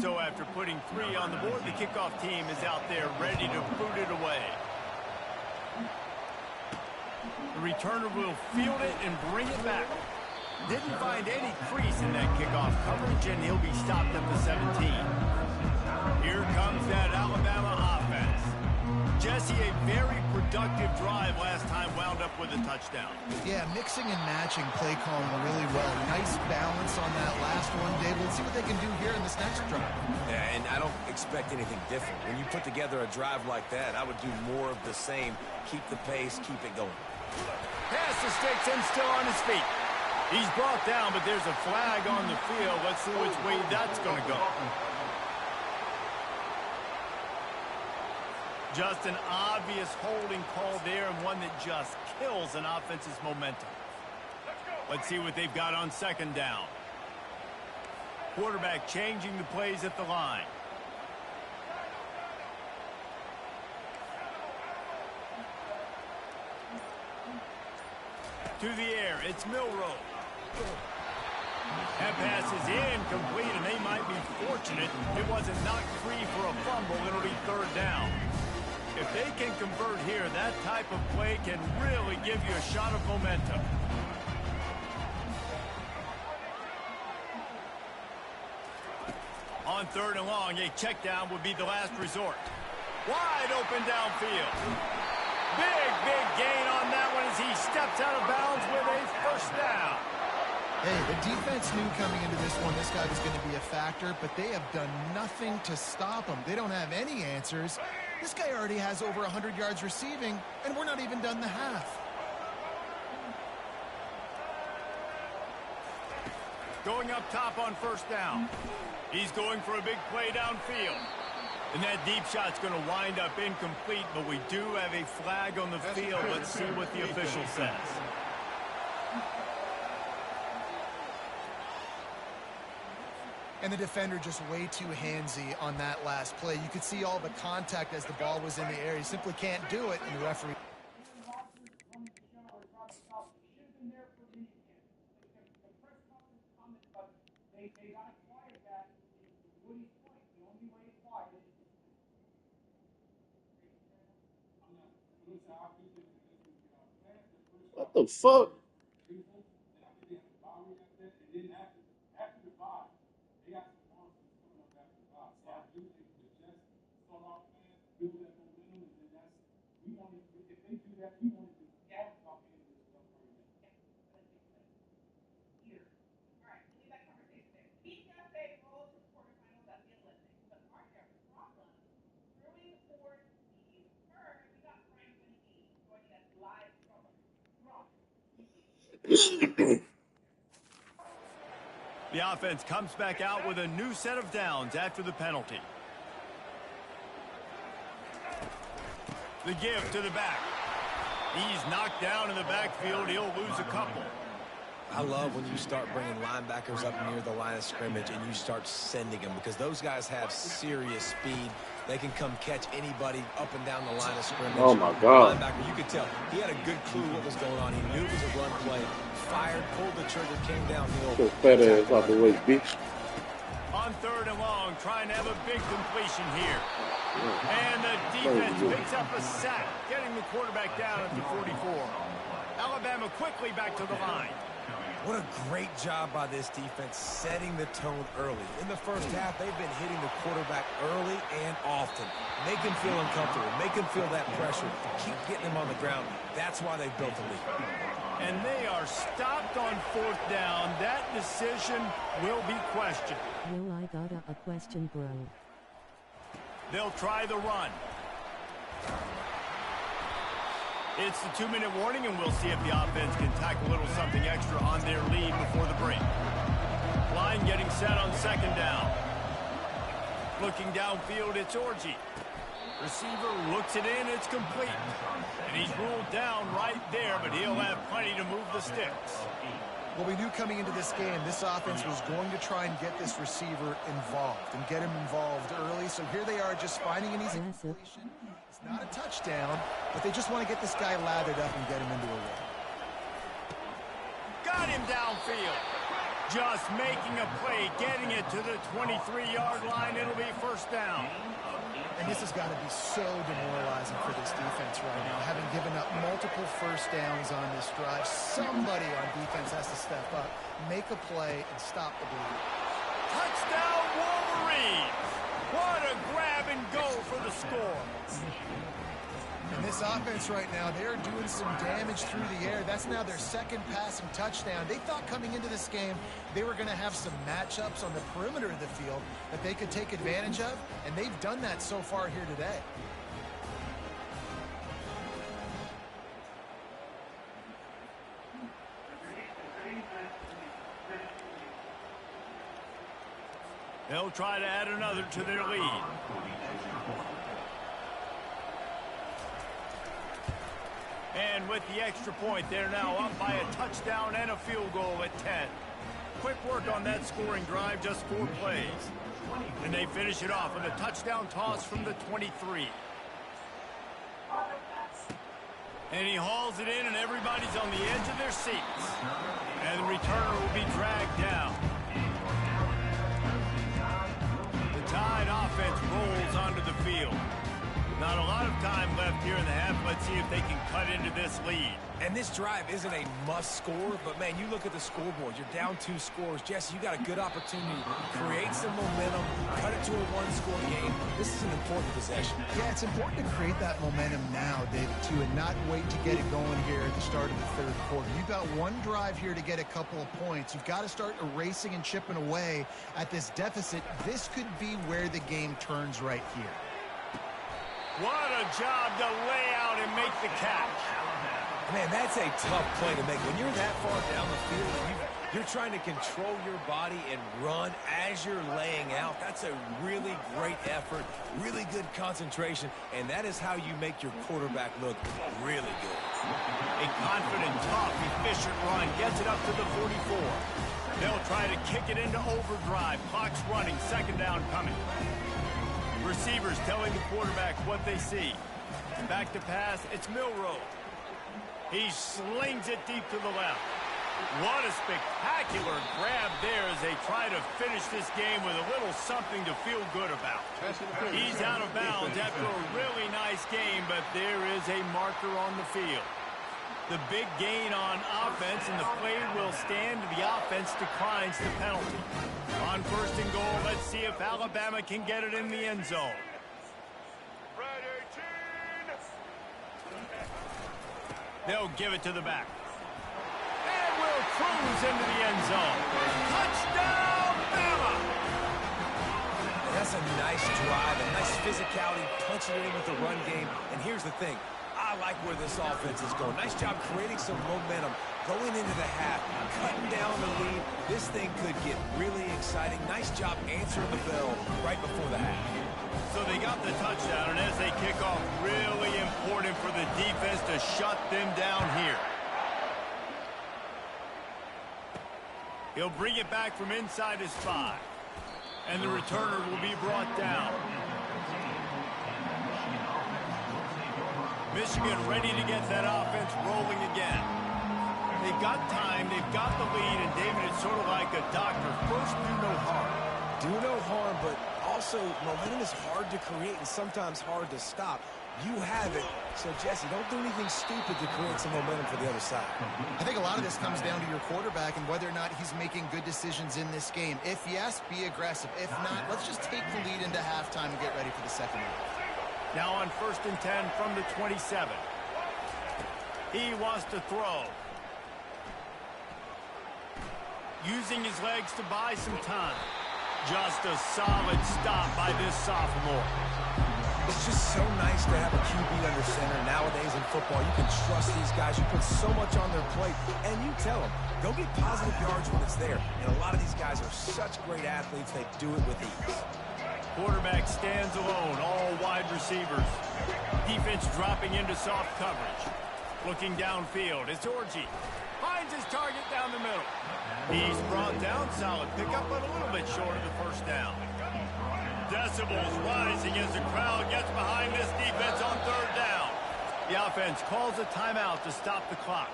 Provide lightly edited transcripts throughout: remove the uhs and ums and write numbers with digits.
So after putting 3 on the board, the kickoff team is out there ready to boot it away. The returner will field it and bring it back. Didn't find any crease in that kickoff coverage, and he'll be stopped at the 17. Here comes that Alabama offense. Jesse, a very productive drive last time, wound up with a touchdown. Yeah, mixing and matching play calling really well. Nice balance on that last one, David. Let's see what they can do here in this next drive. Yeah, and I don't expect anything different. When you put together a drive like that, I would do more of the same. Keep the pace, keep it going. Pass the sticks and still on his feet. He's brought down, but there's a flag on the field. Let's see which way that's going to go. Just an obvious holding call there, and one that just kills an offense's momentum. Let's see what they've got on second down. Quarterback changing the plays at the line. To the air, it's Milrow. That pass is incomplete, and they might be fortunate it wasn't knocked free for a fumble. It'll be third down. If they can convert here, that type of play can really give you a shot of momentum. On third and long, a check down would be the last resort. Wide open downfield. Big gain on that one as he steps out of bounds with a first down. Hey, the defense knew coming into this one this guy was going to be a factor, but they have done nothing to stop him. They don't have any answers. This guy already has over 100 yards receiving, and we're not even done the half. Going up top on first down. He's going for a big play downfield. And that deep shot's going to wind up incomplete, but we do have a flag on the field. Let's see what the official says. And the defender just way too handsy on that last play. You could see all the contact as the ball was in the air. He simply can't do it, and the referee... What the fuck? The offense comes back out with a new set of downs after the penalty. The give to the back. He's knocked down in the backfield. He'll lose a couple. I love when you start bringing linebackers up near the line of scrimmage and you start sending them, because those guys have serious speed. They can come catch anybody up and down the line of scrimmage. Oh, my God. Linebacker, you could tell. He had a good clue what was going on. He knew it was a run play. Fired, pulled the trigger, came downhill. Your fat ass out the way, bitch. On third and long, trying to have a big completion here. And the defense picks up a sack, getting the quarterback down at the 44. Alabama quickly back to the line. What a great job by this defense setting the tone early. In the first half, they've been hitting the quarterback early and often. Make him feel uncomfortable. Make him feel that pressure. Keep getting him on the ground. That's why they built the lead. And they are stopped on fourth down. That decision will be questioned. Yo, I got a question, bro. They'll try the run. It's the 2-minute warning, and we'll see if the offense can tack a little something extra on their lead before the break. Line getting set on second down. Looking downfield, it's Orji. Receiver looks it in, it's complete. And he's ruled down right there, but he'll have plenty to move the sticks. Well, we knew coming into this game, this offense was going to try and get this receiver involved and get him involved early. So here they are just finding an easy completion. It's not a touchdown, but they just want to get this guy lathered up and get him into a run. Got him downfield. Just making a play, getting it to the 23-yard line. It'll be first down. And this has got to be so demoralizing for this defense right now, having given up multiple first downs on this drive. Somebody on defense has to step up, make a play, and stop the bleed. Touchdown, Wolverines! What a grab and go for the score. And this offense right now, they're doing some damage through the air. That's now their second passing touchdown. They thought coming into this game they were going to have some matchups on the perimeter of the field that they could take advantage of, and they've done that so far here today. They'll try to add another to their lead. And with the extra point, they're now up by a touchdown and a field goal at 10. Quick work on that scoring drive, just 4 plays. And they finish it off with a touchdown toss from the 23. And he hauls it in, and everybody's on the edge of their seats. And the returner will be dragged down. The Tide offense rolls onto the field. Not a lot of time left here in the half. Let's see if they can cut into this lead. And this drive isn't a must score, but man, you look at the scoreboard. You're down 2 scores. Jesse, you got a good opportunity to create some momentum, cut it to a 1-score game. This is an important possession. Yeah, it's important to create that momentum now, David, too, and not wait to get it going here at the start of the third quarter. You've got one drive here to get a couple of points. You've got to start erasing and chipping away at this deficit. This could be where the game turns right here. What a job to lay out and make the catch. Man, that's a tough play to make. When you're that far down the field and you're trying to control your body and run as you're laying out, that's a really great effort, really good concentration, and that is how you make your quarterback look really good. A confident, tough, efficient run gets it up to the 44. They'll try to kick it into overdrive. Clock's running, second down coming. Receivers telling the quarterback what they see. Back to pass, it's Milroe. He slings it deep to the left. What a spectacular grab there as they try to finish this game with a little something to feel good about. He's out of bounds after a really nice game, but there is a marker on the field. The big gain on offense, and the play will stand. The offense declines the penalty. On first and goal, let's see if Alabama can get it in the end zone. They'll give it to the back. And will cruise into the end zone. Touchdown, Bama! That's a nice drive, a nice physicality, punching it in with the run game. And here's the thing. I like where this offense is going. Nice job creating some momentum, going into the half, cutting down the lead. This thing could get really exciting. Nice job answering the bell right before the half. So they got the touchdown, and as they kick off, really important for the defense to shut them down here. He'll bring it back from inside his 5. And the returner will be brought down. Michigan ready to get that offense rolling again. They've got time, they've got the lead, and David, it's sort of like a doctor. First, do no harm. Do no harm, but also momentum is hard to create and sometimes hard to stop. You have it, so Jesse, don't do anything stupid to create some momentum for the other side. I think a lot of this comes down to your quarterback and whether or not he's making good decisions in this game. If yes, be aggressive. If not, let's just take the lead into halftime and get ready for the second half. Now on first and 10 from the 27. He wants to throw. Using his legs to buy some time. Just a solid stop by this sophomore. It's just so nice to have a QB under center. Nowadays in football, you can trust these guys. You put so much on their plate, and you tell them, go get positive yards when it's there. And a lot of these guys are such great athletes, they do it with ease. Quarterback stands alone, all wide receivers. Defense dropping into soft coverage. Looking downfield, it's Orji. Finds his target down the middle. He's brought down, solid pickup, but a little bit short of the first down. Decibels rising as the crowd gets behind this defense on third down. The offense calls a timeout to stop the clock.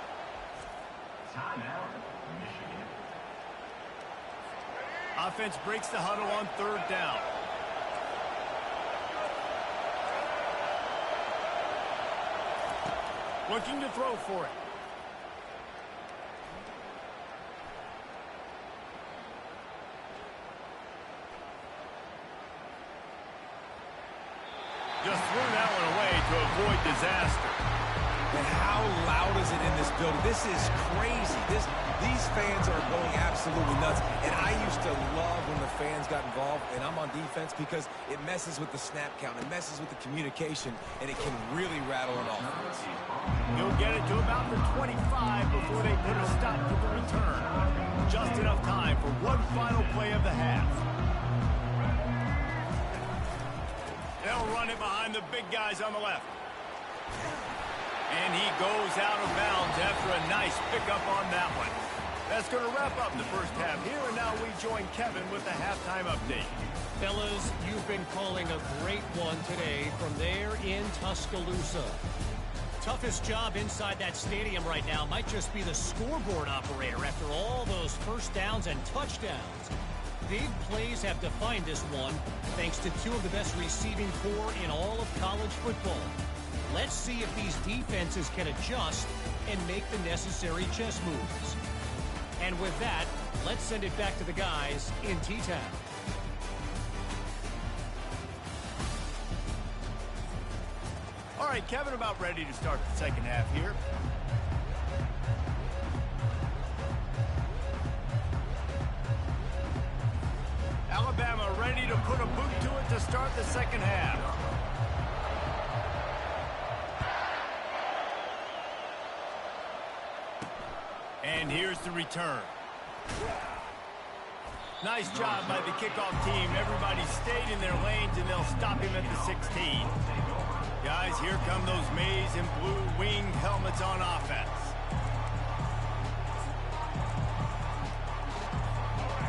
Offense breaks the huddle on 3rd down. Looking to throw for it. Just threw that one away to avoid disaster. And how loud is it in this building? This is crazy. These fans are going absolutely nuts. And I used to love when the fans got involved, and I'm on defense because it messes with the snap count. It messes with the communication, and it can really rattle an offense. He'll get it to about the 25 before they put a stop to the return. Just enough time for one final play of the half. They'll run it behind the big guys on the left. And he goes out of bounds after a nice pickup on that one. That's going to wrap up the first half here, and now we join Kevin with the halftime update. Fellas, you've been calling a great one today from there in Tuscaloosa. Toughest job inside that stadium right now might just be the scoreboard operator after all those first downs and touchdowns. Big plays have defined this one, thanks to two of the best receiving corps in all of college football. Let's see if these defenses can adjust and make the necessary chess moves. And with that, let's send it back to the guys in T-Town. All right, Kevin, about ready to start the second half here. Alabama ready to put a boot to it to start the second half. And here's the return. Nice job by the kickoff team. Everybody stayed in their lanes, and they'll stop him at the 16. Guys, here come those maize and blue winged helmets on offense.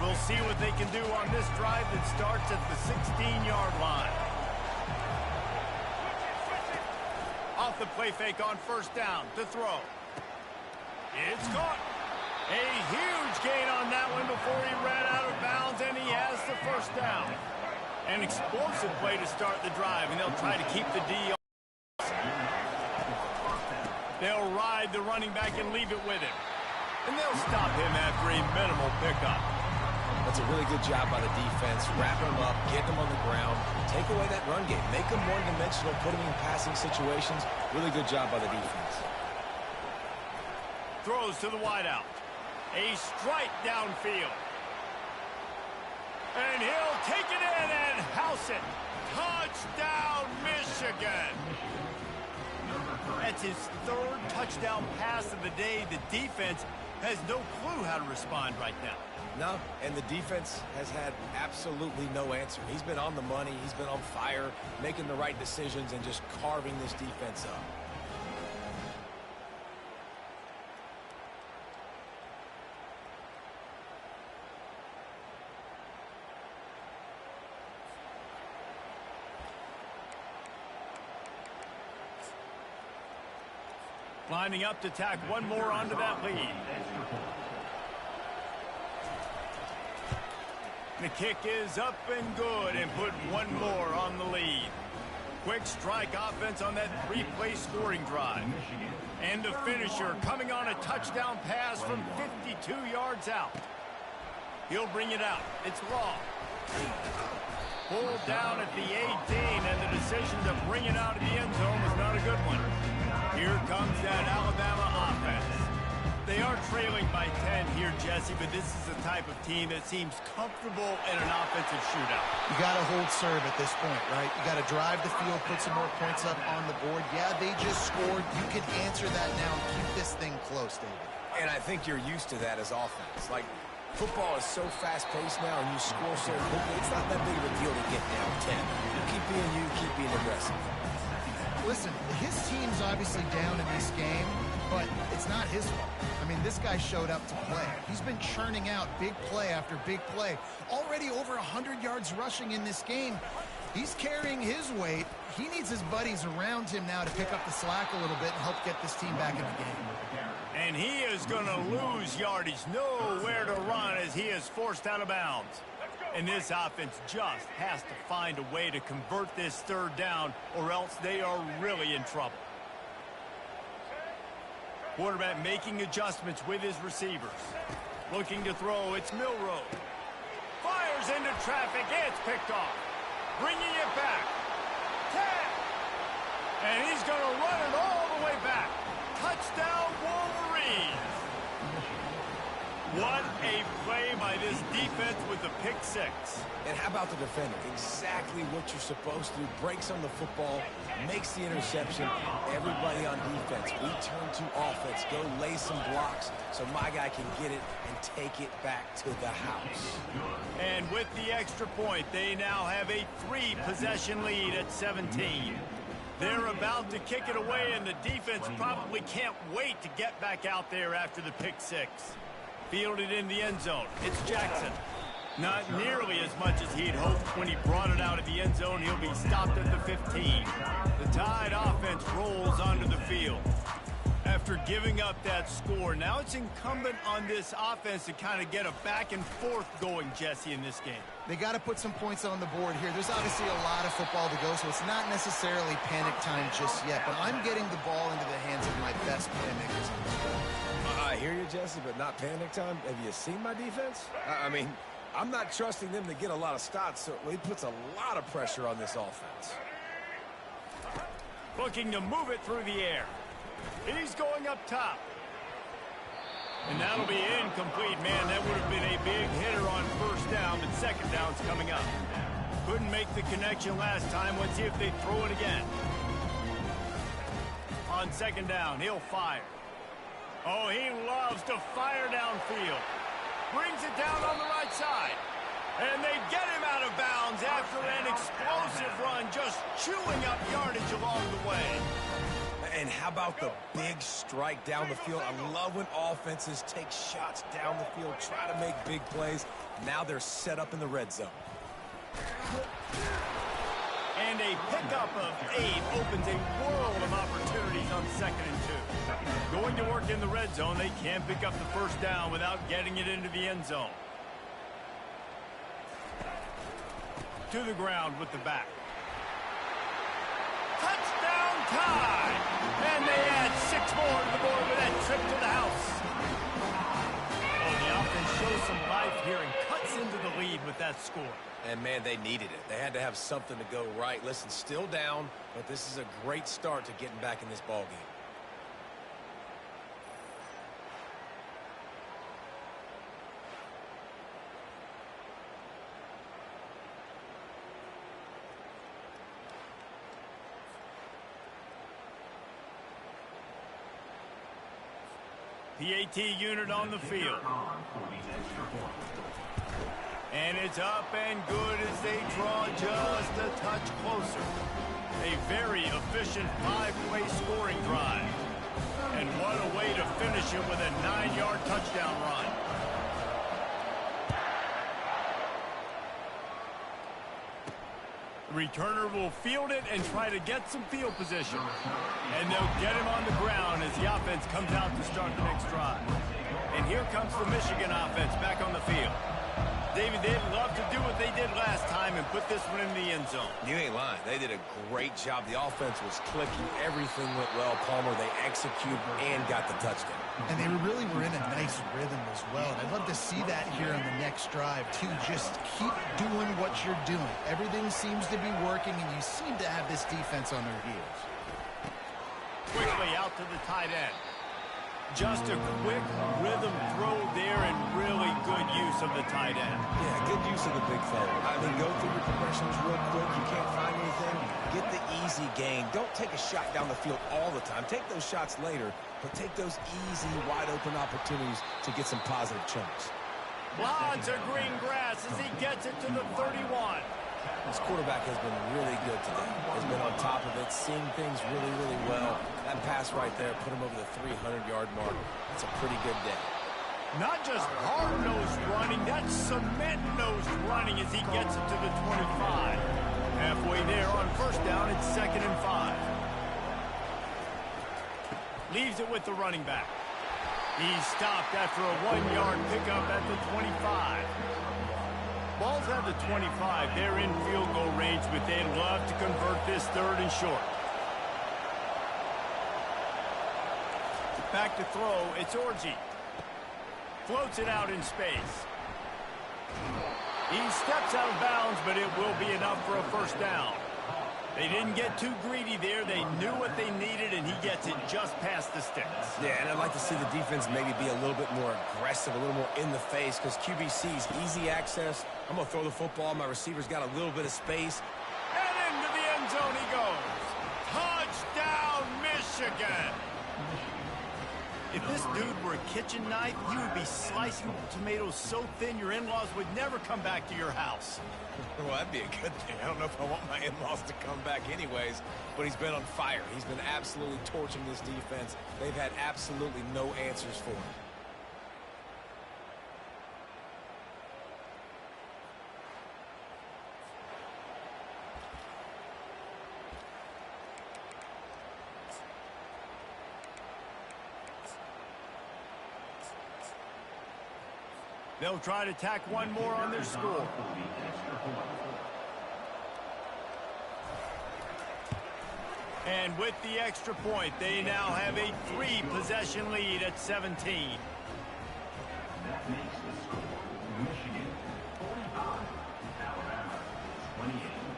We'll see what they can do on this drive that starts at the 16-yard line. Off the play fake on 1st down to throw. It's caught. A huge gain on that one before he ran out of bounds, and he has the 1st down. An explosive play to start the drive, and they'll try to keep the D. They'll ride the running back and leave it with him. And they'll stop him after a minimal pickup. That's a really good job by the defense, wrapping them up, getting them on the ground, take away that run game, make them one-dimensional, put them in passing situations. Really good job by the defense. Throws to the wideout. A strike downfield. And he'll take it in and house it. Touchdown, Michigan. That's his 3rd touchdown pass of the day. The defense has no clue how to respond right now. No, and the defense has had absolutely no answer. He's been on the money. He's been on fire, making the right decisions and just carving this defense up. Lining up to tack one more onto that lead. The kick is up and good, and put one more on the lead. Quick strike offense on that 3-play scoring drive. And the finisher coming on a touchdown pass from 52 yards out. He'll bring it out. It's long. Pulled down at the 18, and the decision to bring it out of the end zone was not a good one. Here comes that Alabama offense. They are trailing by 10 here, Jesse, but this is the type of team that seems comfortable in an offensive shootout. You got to hold serve at this point, right? You got to drive the field, put some more points up on the board. Yeah, they just scored. You can answer that now and keep this thing close, David. And I think you're used to that as offense. Like, football is so fast-paced now, and you score so quickly, it's not that big of a deal to get down 10. You keep being you, keep being aggressive. Listen, his team's obviously down in this game, but it's not his fault. I mean, this guy showed up to play. He's been churning out big play after big play. Already over 100 yards rushing in this game. He's carrying his weight. He needs his buddies around him now to pick up the slack a little bit and help get this team back in the game. And he is going to lose yardage. Nowhere to run as he is forced out of bounds. And this offense just has to find a way to convert this third down, or else they are really in trouble. Quarterback making adjustments with his receivers. Looking to throw, it's Milroe. Fires into traffic, it's picked off. Bringing it back. 10. And he's going to run it all the way back. Touchdown, Wolverines. What a play by this defense with the pick six. And how about the defender? Exactly what you're supposed to do. Breaks on the football, makes the interception. Everybody on defense, we turn to offense. Go lay some blocks so my guy can get it and take it back to the house. And with the extra point, they now have a 3-possession lead at 17. They're about to kick it away, and the defense probably can't wait to get back out there after the pick six. Fielded in the end zone. It's Jackson. Not nearly as much as he'd hoped when he brought it out of the end zone. He'll be stopped at the 15. The Tide offense rolls onto the field. After giving up that score, now it's incumbent on this offense to kind of get a back and forth going, Jesse, in this game. They got to put some points on the board here. There's obviously a lot of football to go, so it's not necessarily panic time just yet, but I'm getting the ball into the hands of my best playmakers in this game. I hear you, Jesse, but not panic time. Have you seen my defense? I mean, I'm not trusting them to get a lot of stops, so he puts a lot of pressure on this offense. Looking to move it through the air. He's going up top. And that'll be incomplete. Man, that would have been a big hitter on first down, but second down's coming up. Couldn't make the connection last time. Let's see if they throw it again. On second down, he'll fire. Oh, he loves to fire downfield. Brings it down on the right side. And they get him out of bounds after an explosive run, just chewing up yardage along the way. And how about the big strike down the field? I love when offenses take shots down the field, try to make big plays. Now they're set up in the red zone. And a pickup of 8 opens a world of opportunities on 2nd and 2. Going to work in the red zone, they can't pick up the first down without getting it into the end zone. To the ground with the back. Touchdown Tide! And they add 6 more to the board with that trip to the house. Oh, the offense shows some life here and cuts into the lead with that score. And, man, they needed it. They had to have something to go right. Listen, still down, but this is a great start to getting back in this ballgame. The AT unit on the field. And it's up and good as they draw just a touch closer. A very efficient 5-play scoring drive. And what a way to finish it with a 9-yard touchdown run. The returner will field it and try to get some field position. And they'll get him on the ground as the offense comes out to start the next drive. And here comes the Michigan offense back on the field. David, they'd love to do what they did last time and put this one in the end zone. You ain't lying. They did a great job. The offense was clicking. Everything went well, Palmer. They executed and got the touchdown. And they really were in a nice rhythm as well. And I'd love to see that here in the next drive, too. Just keep doing what you're doing. Everything seems to be working, and you seem to have this defense on their heels. Quickly out to the tight end. Just a quick rhythm throw there and really good use of the tight end. Yeah, good use of the big fella. I mean, go through your progressions real quick. You can't find anything. Get the easy gain. Don't take a shot down the field all the time. Take those shots later, but take those easy, wide-open opportunities to get some positive chunks. Lots of green grass as he gets it to the 31. This quarterback has been really good today. Has been on top of it, seeing things really, really well. That pass right there put him over the 300-yard mark. That's a pretty good day. Not just hard-nosed running, that's cement-nosed running as he gets it to the 25. Halfway there on first down, it's 2nd and 5. Leaves it with the running back. He's stopped after a 1-yard pickup at the 25. Ball's at the 25. They're in field goal range, but they'd love to convert this third and short. Back to throw. It's Orji. Floats it out in space. He steps out of bounds, but it will be enough for a first down. They didn't get too greedy there. They knew what they needed, and he gets it just past the sticks. Yeah, and I'd like to see the defense maybe be a little bit more aggressive, a little more in the face, because QBC's easy access. I'm going to throw the football. My receiver's got a little bit of space. And into the end zone he goes. Touchdown, Michigan! If this dude were a kitchen knife, you would be slicing tomatoes so thin your in-laws would never come back to your house. Well, that'd be a good thing. I don't know if I want my in-laws to come back anyways, but he's been on fire. He's been absolutely torching this defense. They've had absolutely no answers for him. They'll try to tack one more on their score. And with the extra point, they now have a 3-possession lead at 17.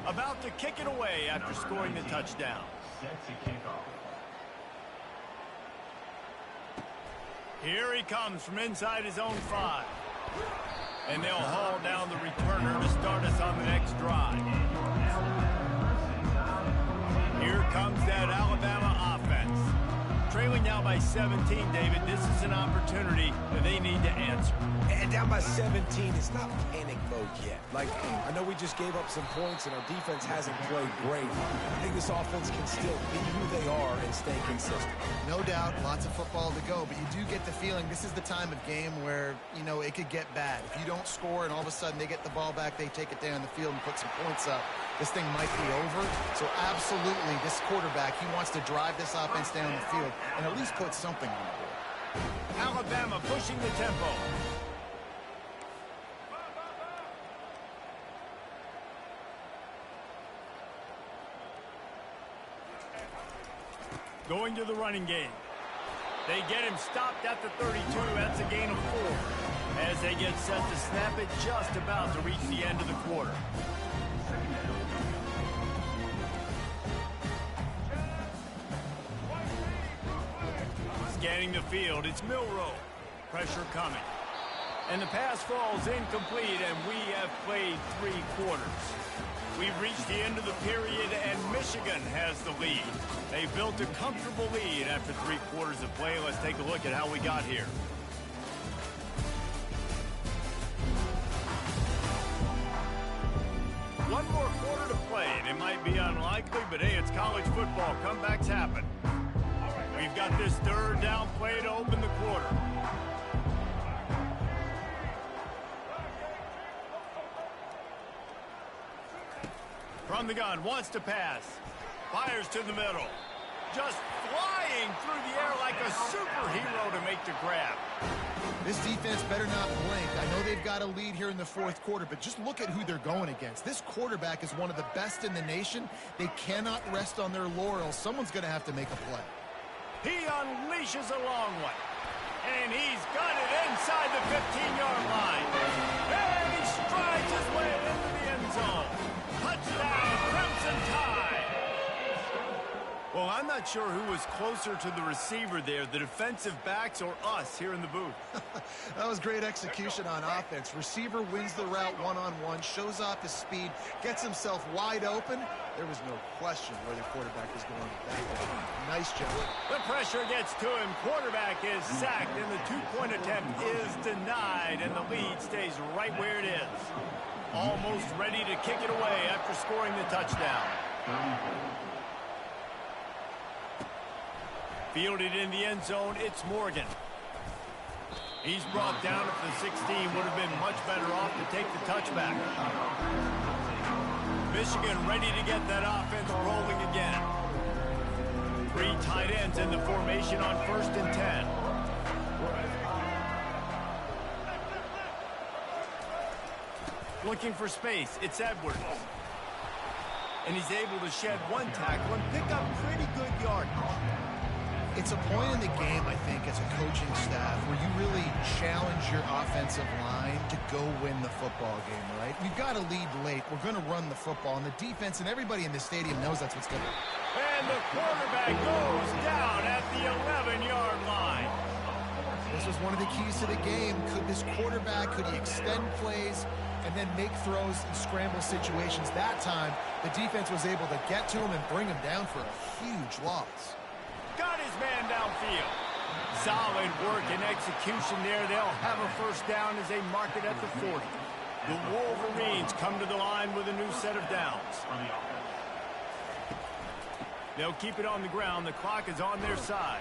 About to kick it away after scoring the touchdown. Here he comes from inside his own 5. And they'll haul down the returner to start us on the next drive. Here comes that Alabama offense. Trailing now by 17, David. This is an opportunity that they need to answer. And down by 17, it's not panic mode yet. Like, I know we just gave up some points and our defense hasn't played great. I think this offense can still be who they are and stay consistent. No doubt, lots of football to go, but you do get the feeling this is the time of game where, you know, it could get bad. If you don't score and all of a sudden they get the ball back, they take it down the field and put some points up, this thing might be over. So absolutely, this quarterback, he wants to drive this offense down the field and at least put something on the board. Alabama pushing the tempo. Going to the running game. They get him stopped at the 32. That's a gain of 4. As they get set to snap it, just about to reach the end of the quarter. Scanning the field, it's Milroe. Pressure coming. And the pass falls incomplete, and we have played 3 quarters. We've reached the end of the period, and Michigan has the lead. They built a comfortable lead after 3 quarters of play. Let's take a look at how we got here. One more quarter to play, and it might be unlikely, but hey, it's college football. Comebacks happen. We've got this third down play to open the quarter. From the gun, wants to pass. Fires to the middle. Just flying through the air like a superhero to make the grab. This defense better not blink. I know they've got a lead here in the 4th quarter, but just look at who they're going against. This quarterback is one of the best in the nation. They cannot rest on their laurels. Someone's going to have to make a play. He unleashes a long one. And he's got it inside the 15-yard line. And he strides his way into the end zone. Touchdown, Crimson Tide. Well, I'm not sure who was closer to the receiver there, the defensive backs or us here in the booth. That was great execution on offense. Receiver wins the route one-on-one, shows off his speed, gets himself wide open. There was no question where the quarterback was going with that one. Nice job. The pressure gets to him. Quarterback is sacked, and the 2-point attempt is denied, and the lead stays right where it is. Almost ready to kick it away after scoring the touchdown. Fielded in the end zone, it's Morgan. He's brought down at the 16. Would have been much better off to take the touchback. Michigan ready to get that offense rolling again. 3 tight ends in the formation on 1st and 10. Looking for space. It's Edwards. And he's able to shed one tackle and pick up pretty good yardage. It's a point in the game, I think, as a coaching staff, where you really challenge your offensive line to go win the football game, right? We've got to lead late. We're going to run the football, and the defense and everybody in the stadium knows that's what's going to happen. And the quarterback goes down at the 11-yard line. This was one of the keys to the game. Could this quarterback, could he extend plays and then make throws in scramble situations? That time, the defense was able to get to him and bring him down for a huge loss. Got his man downfield. Solid work and execution there. They'll have a first down as they mark it at the 40. The Wolverines come to the line with a new set of downs. They'll keep it on the ground. The clock is on their side.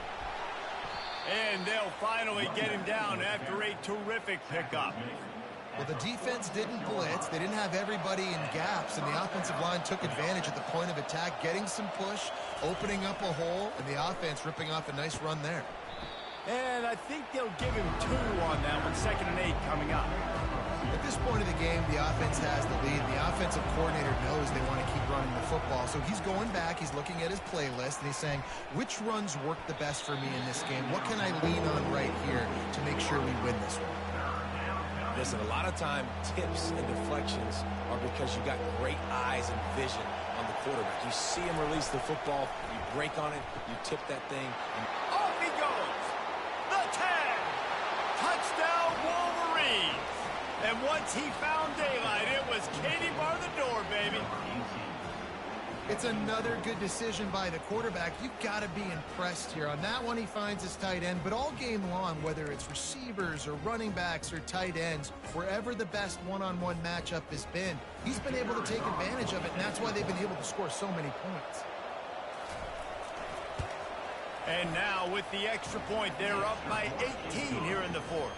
And they'll finally get him down after a terrific pickup. Well, the defense didn't blitz. They didn't have everybody in gaps, and the offensive line took advantage at the point of attack, getting some push, opening up a hole, and the offense ripping off a nice run there. And I think they'll give him 2 on that one, 2nd and 8 coming up. At this point of the game, the offense has the lead. The offensive coordinator knows they want to keep running the football, so he's going back, he's looking at his playlist, and he's saying, which runs work the best for me in this game? What can I lean on right here to make sure we win this one? Listen, a lot of time, tips and deflections are because you got great eyes and vision on the quarterback. You see him release the football, you break on it, you tip that thing, and off he goes! The 10! Touchdown Wolverines! And once he found daylight, it was Katie bar the door, baby. It's another good decision by the quarterback. You've got to be impressed here. On that one, he finds his tight end, but all game long, whether it's receivers or running backs or tight ends, wherever the best one-on-one matchup has been, he's been able to take advantage of it, and that's why they've been able to score so many points. And now, with the extra point, they're up by 18 here in the 4th.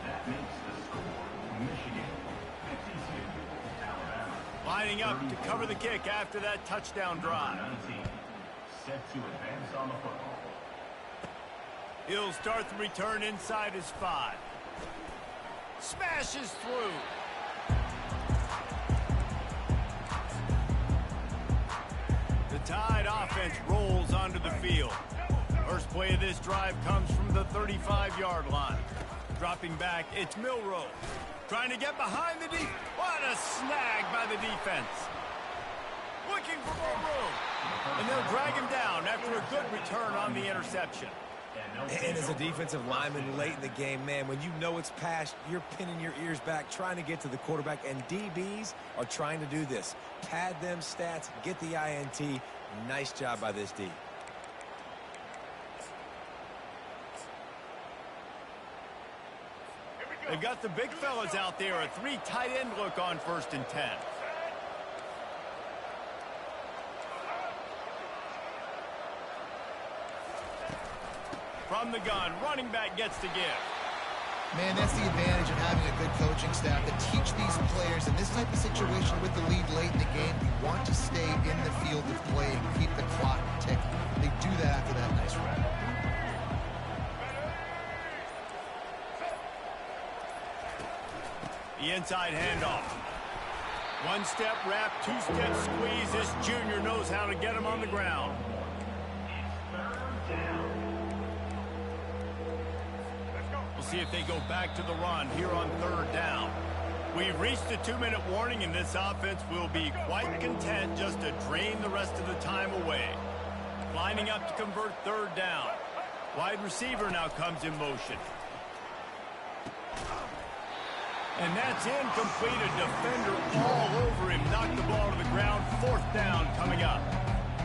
That makes the score Michigan 52. Lining up to cover the kick after that touchdown drive. Set to advance on the football. He'll start the return inside his 5. Smashes through. The Tide offense rolls onto the field. First play of this drive comes from the 35-yard line. Dropping back, it's Milroe. Trying to get behind the defense. What a snag by the defense. Looking for more room. And they'll drag him down after a good return on the interception. And as a defensive lineman late in the game, man, when you know it's past, you're pinning your ears back, trying to get to the quarterback, and DBs are trying to do this. Pad them stats, get the INT. Nice job by this D. They've got the big fellas out there. A 3 tight end look on 1st and 10. From the gun, running back gets to give. Man, that's the advantage of having a good coaching staff to teach these players in this type of situation with the lead late in the game. You want to stay in the field of play and keep the clock ticking. They do that after that nice run. The inside handoff. 1-step wrap, 2-step squeeze. This junior knows how to get him on the ground. We'll see if they go back to the run here on 3rd down. We've reached the 2-minute warning, and this offense will be quite content just to drain the rest of the time away. Lining up to convert 3rd down. Wide receiver now comes in motion. And that's incomplete. A defender all over him. Knocked the ball to the ground. 4th down coming up.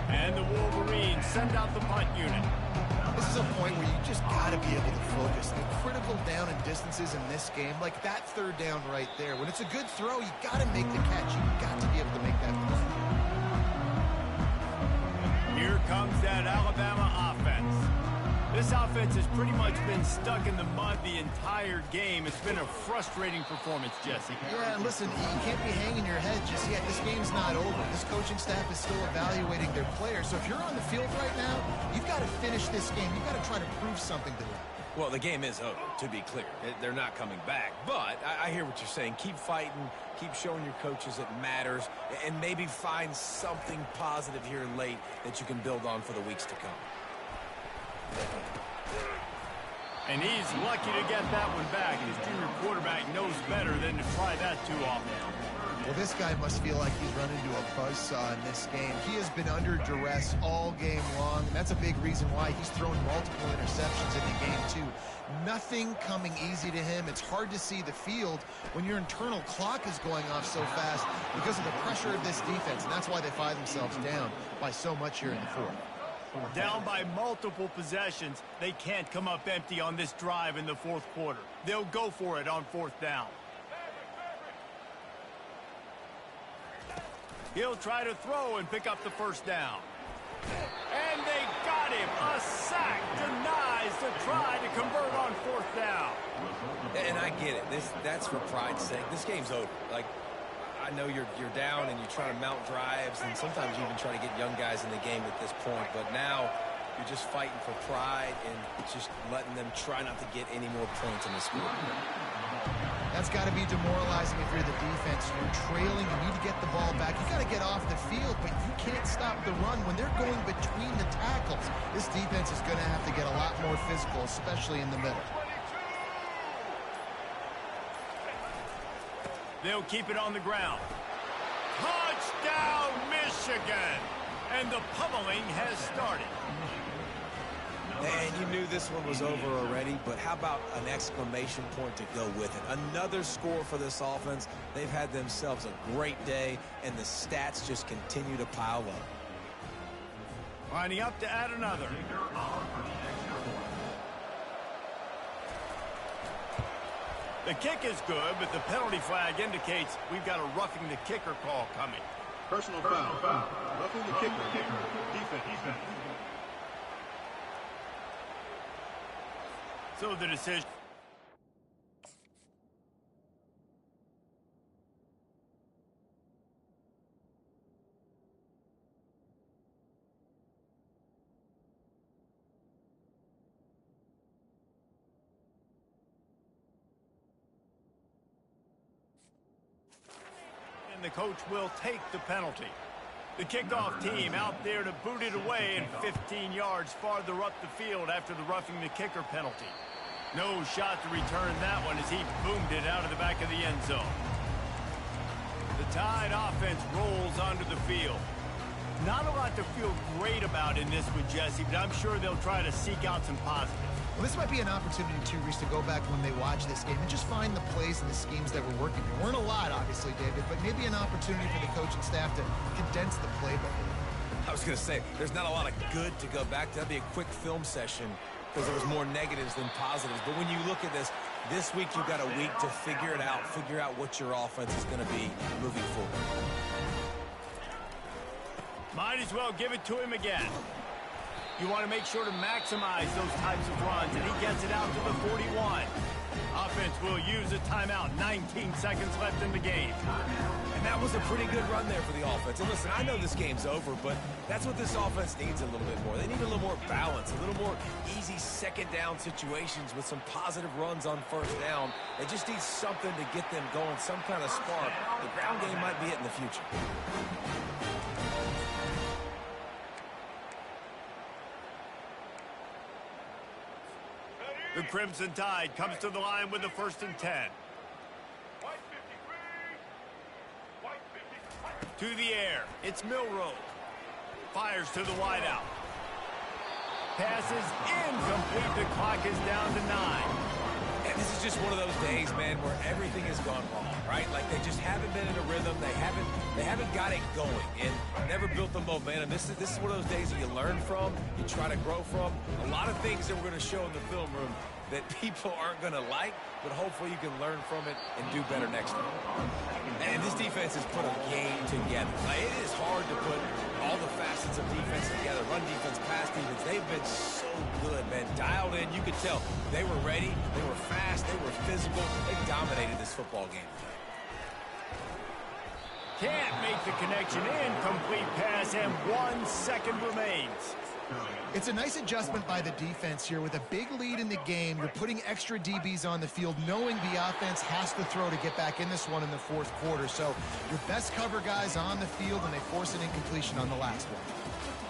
And the Wolverines send out the punt unit. This is a point where you just got to be able to focus. The critical down and distances in this game, like that 3rd down right there. When it's a good throw, you got to make the catch. You got to be able to make that play. Here comes that Alabama offense. This offense has pretty much been stuck in the mud the entire game. It's been a frustrating performance, Jesse. Yeah, and listen, you can't be hanging your head just yet. This game's not over. This coaching staff is still evaluating their players. So if you're on the field right now, you've got to finish this game. You've got to try to prove something to them. Well, the game is over, to be clear. They're not coming back. But I hear what you're saying. Keep fighting. Keep showing your coaches it matters. And maybe find something positive here late that you can build on for the weeks to come. And he's lucky to get that one back. His junior quarterback knows better than to try that too often. Well, this guy must feel like he's run into a buzzsaw in this game. He has been under duress all game long, and that's a big reason why he's thrown multiple interceptions in the game, too. Nothing coming easy to him. It's hard to see the field when your internal clock is going off so fast because of the pressure of this defense, and that's why they find themselves down by so much here in the fourth. Down by multiple possessions, they can't come up empty on this drive in the fourth quarter. They'll go for it on fourth down. He'll try to throw and pick up the first down. And they got him. A sack denies the try to convert on fourth down. And I get it. That's for pride's sake. This game's over. Like, I know you're down and you're trying to mount drives, and sometimes you even try to get young guys in the game at this point. But now you're just fighting for pride and just letting them try not to get any more points in the score. That's got to be demoralizing if you're the defense. You're trailing, you need to get the ball back. You got to get off the field, but you can't stop the run when they're going between the tackles. This defense is going to have to get a lot more physical, especially in the middle. They'll keep it on the ground. Touchdown, Michigan! And the pummeling has started. And you knew this one was over already, but how about an exclamation point to go with it? Another score for this offense. They've had themselves a great day, and the stats just continue to pile up. Lining up to add another. The kick is good, but the penalty flag indicates we've got a roughing the kicker call coming. Personal foul. Roughing the kicker. Defense. So the decision. And the coach will take the penalty. The kickoff team out there to boot it away and 15 yards farther up the field after the roughing the kicker penalty. No shot to return that one as he boomed it out of the back of the end zone. The Tide offense rolls onto the field. Not a lot to feel great about in this one, Jesse, but I'm sure they'll try to seek out some positives. Well, this might be an opportunity, too, Reese, to go back when they watch this game and just find the plays and the schemes that were working. There weren't a lot, obviously, David, but maybe an opportunity for the coaching staff to condense the playbook. I was going to say, there's not a lot of good to go back to. That'd be a quick film session because there was more negatives than positives. But when you look at this week you've got a week to figure it out, figure out what your offense is going to be moving forward. Might as well give it to him again. You want to make sure to maximize those types of runs, and he gets it out to the 41. Offense will use a timeout. 19 seconds left in the game. And that was a pretty good run there for the offense. And listen, I know this game's over, but that's what this offense needs a little bit more. They need a little more balance, a little more easy second down situations with some positive runs on first down. They just need something to get them going, some kind of spark. The ground game might be it in the future. The Crimson Tide comes to the line with the 1st and 10. To the air, it's Milroe. Fires to the wideout. Passes incomplete. The clock is down to 9. And this is just one of those days, man, where everything has gone wrong, right? Like they just haven't been in a rhythm. They haven't got it going and never built the momentum. This is one of those days that you learn from, you try to grow from. A lot of things that we're going to show in the film room that people aren't going to like, but hopefully you can learn from it and do better next time. And this defense has put a game together. Like, it is hard to put all the facets of defense together. Run defense, pass defense. They've been so good, man. Dialed in. You could tell they were ready. They were fast. They were physical. They dominated this football game. Can't make the connection. Incomplete pass, and 1 second remains. It's a nice adjustment by the defense here. With a big lead in the game, you're putting extra DBs on the field, knowing the offense has to throw to get back in this one in the fourth quarter. So your best cover guys on the field, and they force an incompletion on the last one.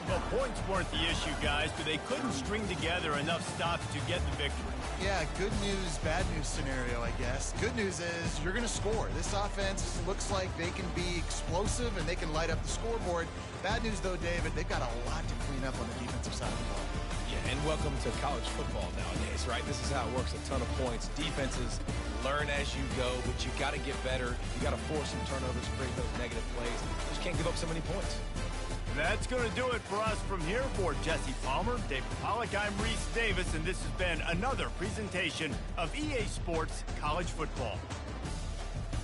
Well, points weren't the issue, guys, but they couldn't string together enough stops to get the victory. Yeah, good news, bad news scenario, I guess. Good news is you're going to score. This offense looks like they can be explosive and they can light up the scoreboard. Bad news, though, David, they've got a lot to clean up on the defensive side of the ball. Yeah, and welcome to college football nowadays, right? This is how it works, a ton of points. Defenses learn as you go, but you got to get better. You got to force some turnovers, create those negative plays. You just can't give up so many points. That's going to do it for us from here. For Jesse Palmer, David Pollack, I'm Reese Davis, and this has been another presentation of EA Sports College Football.